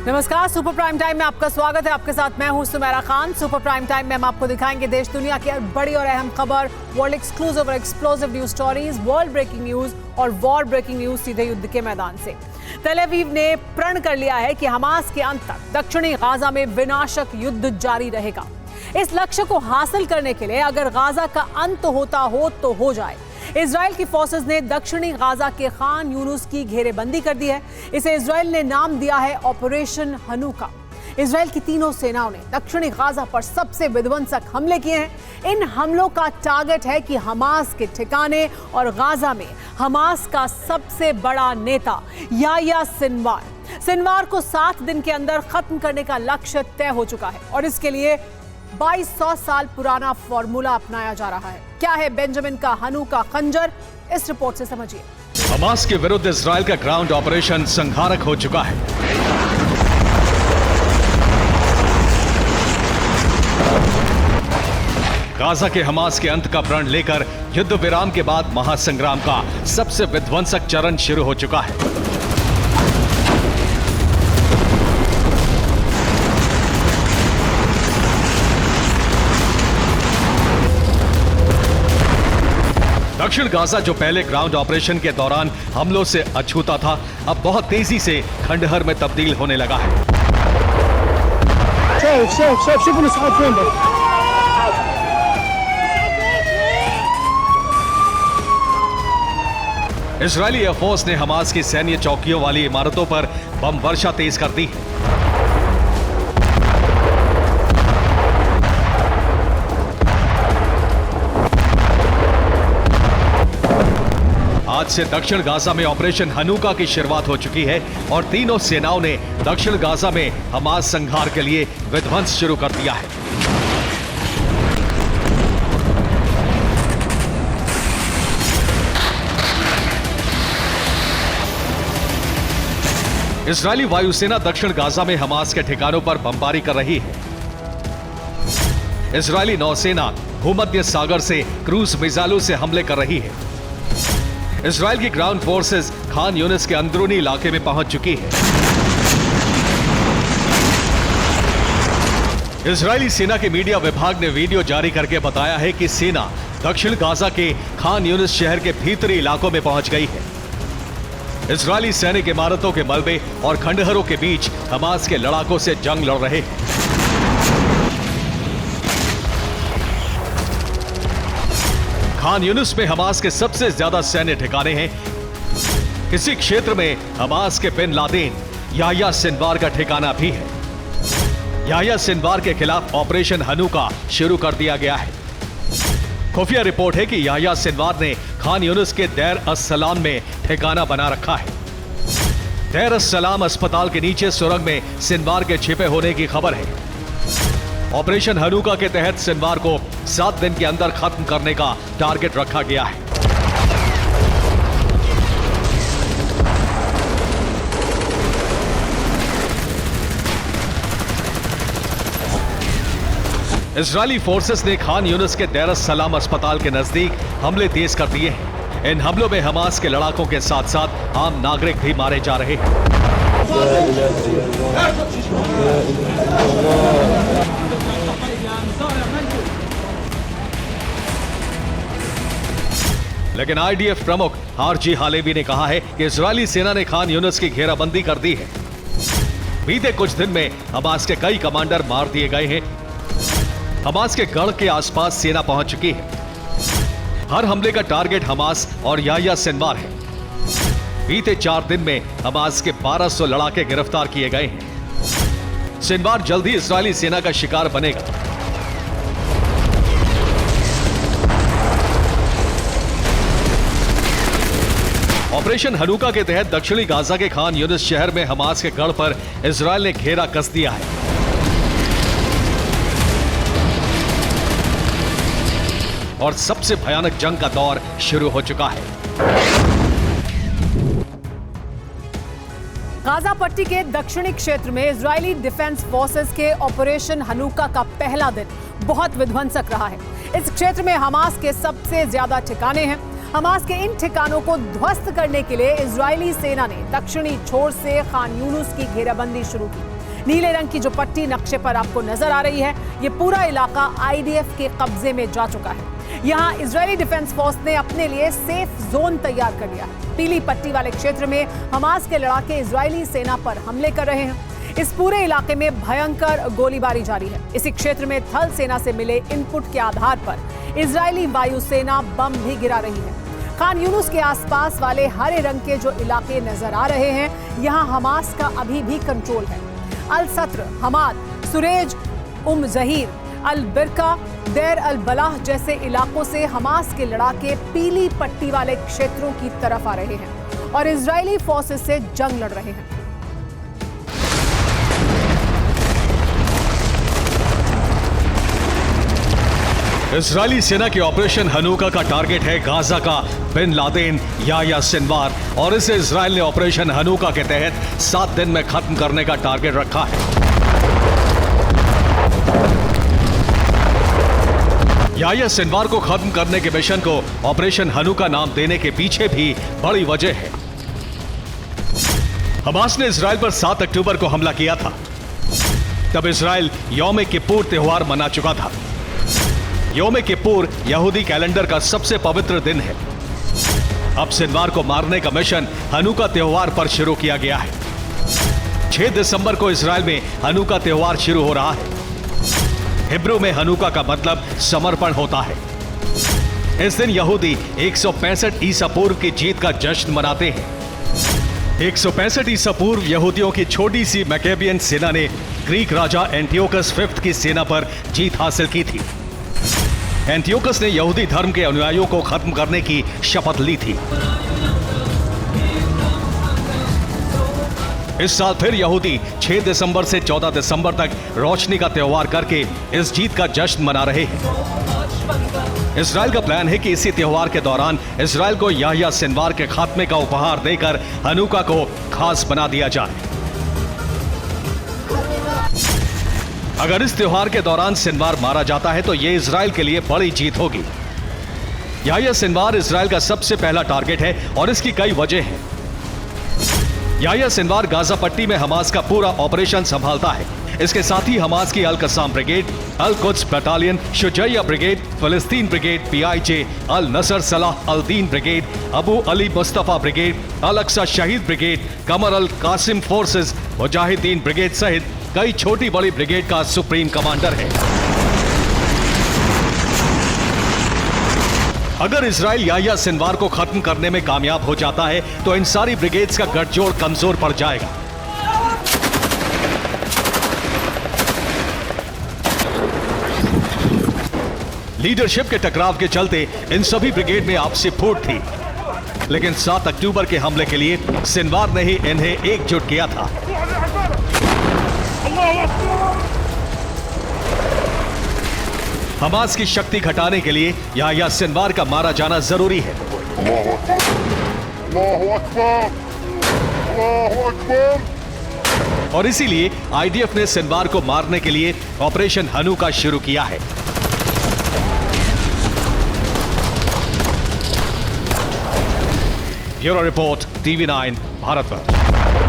नमस्कार, super prime time में आपका स्वागत है। आपके साथ मैं हूं Sumera Khan. Super prime time में हम आपको दिखाएंगे देश दुनिया की बड़ी और अहम खबर, वर्ल्ड एक्सक्लूसिव और explosive news stories, world breaking news और वॉर ब्रेकिंग न्यूज सीधे युद्ध के मैदान से। तेल अवीव ने प्रण कर लिया है कि हमास के अंत तक दक्षिणी गाजा में विनाशक युद्ध जारी रहेगा। इस लक्ष्य को हासिल करने के लिए अगर गाजा का अंत होता हो तो हो जाए। इजराइल की फोर्सेस ने दक्षिणी गाजा के खान यूनुस की घेरेबंदी कर दी है। इसे इजराइल ने नाम दिया है ऑपरेशन हनुका। इजराइल की तीनों सेनाओं ने दक्षिणी गाजा पर सबसे विध्वंसक हमले किए हैं। इन हमलों का टारगेट है कि हमास के ठिकाने और गाजा में हमास का सबसे बड़ा नेता याह्या सिनवार को 7 दिन के अंदर खत्म करने का लक्ष्य तय हो चुका है और इसके लिए 2200 साल पुराना फॉर्मूला अपनाया जा रहा है। क्या है बेंजामिन का हनुका खंजर, इस रिपोर्ट से समझिए। हमास के विरुद्ध इजराइल का ग्राउंड ऑपरेशन संहारक हो चुका है। गाजा के हमास के अंत का प्रण लेकर युद्ध विराम के बाद महासंग्राम का सबसे विध्वंसक चरण शुरू हो चुका है। दक्षिण गाजा जो पहले ग्राउंड ऑपरेशन के दौरान हमलों से अछूता था, अब बहुत तेजी से खंडहर में तब्दील होने लगा है। इजरायली एयरफोर्स ने हमास की सैन्य चौकियों वाली इमारतों पर बम वर्षा तेज कर दी है। आज से दक्षिण गाजा में ऑपरेशन हनुका की शुरुआत हो चुकी है और तीनों सेनाओं ने दक्षिण गाजा में हमास संहार के लिए विध्वंस शुरू कर दिया है। इजरायली वायुसेना दक्षिण गाजा में हमास के ठिकानों पर बमबारी कर रही है। इजरायली नौसेना भूमध्य सागर से क्रूज मिसाइलों से हमले कर रही है। इजराइल की ग्राउंड फोर्सेस खान यूनिस के अंदरूनी इलाके में पहुंच चुकी है। इजरायली सेना के मीडिया विभाग ने वीडियो जारी करके बताया है कि सेना दक्षिण गाजा के खान यूनिस शहर के भीतरी इलाकों में पहुंच गई है। इजरायली सैनिक इमारतों के मलबे और खंडहरों के बीच हमास के लड़ाकों से जंग लड़ रहे हैं। खान यूनिस में हमास के सबसे ज्यादा सैन्य ठिकाने हैं। इसी क्षेत्र में हमास के बिन लादेन याह्या सिनवार का ठिकाना भी है। याह्या सिनवार के खिलाफ ऑपरेशन हनुका शुरू कर दिया गया है। खुफिया रिपोर्ट है कि याह्या सिनवार ने खान यूनिस के देर अस-सलाम में ठिकाना बना रखा है। देर अस-सलाम अस्पताल के नीचे सुरंग में सिनवार के छिपे होने की खबर है। ऑपरेशन हनुका के तहत सिनवार को 7 दिन के अंदर खत्म करने का टारगेट रखा गया है। इजरायली फोर्सेस ने खान यूनिस के देर अस-सलाम अस्पताल के नजदीक हमले तेज कर दिए हैं। इन हमलों में हमास के लड़ाकों के साथ साथ आम नागरिक भी मारे जा रहे हैं। लेकिन आईडीएफ प्रमुख आरजी हालेवी ने कहा है कि इजरायली सेना ने खान यूनिस की घेराबंदी कर दी है। बीते कुछ दिन में हमास के कई कमांडर मार दिए गए हैं। हमास के गढ़ के आसपास सेना पहुंच चुकी है। हर हमले का टारगेट हमास और याह्या सिनवार है। बीते 4 दिन में हमास के 1200 लड़ाके गिरफ्तार किए गए हैं। सिनवार जल्द ही इजरायली सेना का शिकार बनेगा। ऑपरेशन हनुका के तहत दक्षिणी गाजा के खान यूनिस शहर में हमास के गढ़ पर इजरायल ने घेरा कस दिया है। और सबसे भयानक जंग का दौर शुरू हो चुका है। गाजा पट्टी के दक्षिणी क्षेत्र में इजरायली डिफेंस फोर्सेस के ऑपरेशन हनुका का पहला दिन बहुत विध्वंसक रहा है। इस क्षेत्र में हमास के सबसे ज्यादा ठिकाने हैं। हमास के इन ठिकानों को ध्वस्त करने के लिए इजरायली सेना ने दक्षिणी छोर से खान यूनुस की घेराबंदी शुरू की। नीले रंग की जो पट्टी नक्शे पर आपको नजर आ रही है, ये पूरा इलाका आईडीएफ के कब्जे में जा चुका है। यहाँ इजरायली डिफेंस फोर्स ने अपने लिए सेफ जोन तैयार कर लिया है। पीली पट्टी वाले क्षेत्र में हमास के लड़ाके इजरायली सेना पर हमले कर रहे हैं। इस पूरे इलाके में भयंकर गोलीबारी जारी है। इसी क्षेत्र में थल सेना से मिले इनपुट के आधार पर इजरायली वायुसेना बम भी गिरा रही है। खान यूनुस के आसपास वाले हरे रंग के जो इलाके नजर आ रहे हैं, यहाँ हमास का अभी भी कंट्रोल है। अल सत्र, हमाद, सुरेज, जहीर, अल बिरका, देर अल बलाह जैसे इलाकों से हमास के लड़ाके पीली पट्टी वाले क्षेत्रों की तरफ आ रहे हैं और इजरायली फोर्सेस से जंग लड़ रहे हैं। इजरायली सेना के ऑपरेशन हनूका का टारगेट है गाजा का बिन लादेन याह्या सिनवार, और इसे इजरायल ने ऑपरेशन हनूका के तहत 7 दिन में खत्म करने का टारगेट रखा है। याह्या सिनवार को खत्म करने के मिशन को ऑपरेशन हनूका नाम देने के पीछे भी बड़ी वजह है। हमास ने इजरायल पर 7 अक्टूबर को हमला किया था। तब इजरायल यौम किप्पुर त्योहार मना चुका था। यौम किप्पुर यहूदी कैलेंडर का सबसे पवित्र दिन है। अब सिनवार को मारने का मिशन हनूका त्योहार पर शुरू किया गया है। 6 दिसंबर को इजरायल में हनूका त्योहार शुरू हो रहा है। हिब्रू में हनूका का मतलब समर्पण होता है। इस दिन यहूदी 165 ईसा पूर्व की जीत का जश्न मनाते हैं। 165 ईसा पूर्व यहूदियों की छोटी सी मैकेबियन सेना ने ग्रीक राजा एंटियोकस फिफ्थ की सेना पर जीत हासिल की थी। एंटियोकस ने यहूदी धर्म के अनुयायियों को खत्म करने की शपथ ली थी। इस साल फिर यहूदी 6 दिसंबर से 14 दिसंबर तक रोशनी का त्योहार करके इस जीत का जश्न मना रहे हैं। इजरायल का प्लान है कि इसी त्योहार के दौरान इजरायल को याह्या सिनवार के खात्मे का उपहार देकर हनूका को खास बना दिया जाए। अगर इस त्योहार के दौरान सिनवार मारा जाता है तो यह इजरायल के लिए बड़ी जीत होगी। याह्या सिनवार इजरायल का सबसे पहला टारगेट है और इसकी कई वजह हैं। याह्या सिनवार गाजा पट्टी में हमास का पूरा ऑपरेशन संभालता है। इसके साथ ही हमास की अल कसाम ब्रिगेड, अल कुद्स बटालियन, शुजैया ब्रिगेड, फिलिस्तीन ब्रिगेड, PIJ, अल नसर सलाह अल दीन ब्रिगेड, अबू अली मुस्तफा ब्रिगेड, अल अक्सा शहीद ब्रिगेड, कमर अल कासिम फोर्सेस, मुजाहिदीन ब्रिगेड सहित कई छोटी बड़ी ब्रिगेड का सुप्रीम कमांडर है। अगर इजरायल याह्या सिनवार को खत्म करने में कामयाब हो जाता है तो इन सारी ब्रिगेड्स का गठजोड़ कमजोर पड़ जाएगा। लीडरशिप के टकराव के चलते इन सभी ब्रिगेड में आपसी फूट थी, लेकिन 7 अक्टूबर के हमले के लिए सिनवार ने ही इन्हें एकजुट किया था। हमास की शक्ति घटाने के लिए याह्या सिनवार का मारा जाना जरूरी है। और इसीलिए आईडीएफ ने सिनवार को मारने के लिए ऑपरेशन हनूका शुरू किया है। ब्यूरो रिपोर्ट, TV9 भारत पर।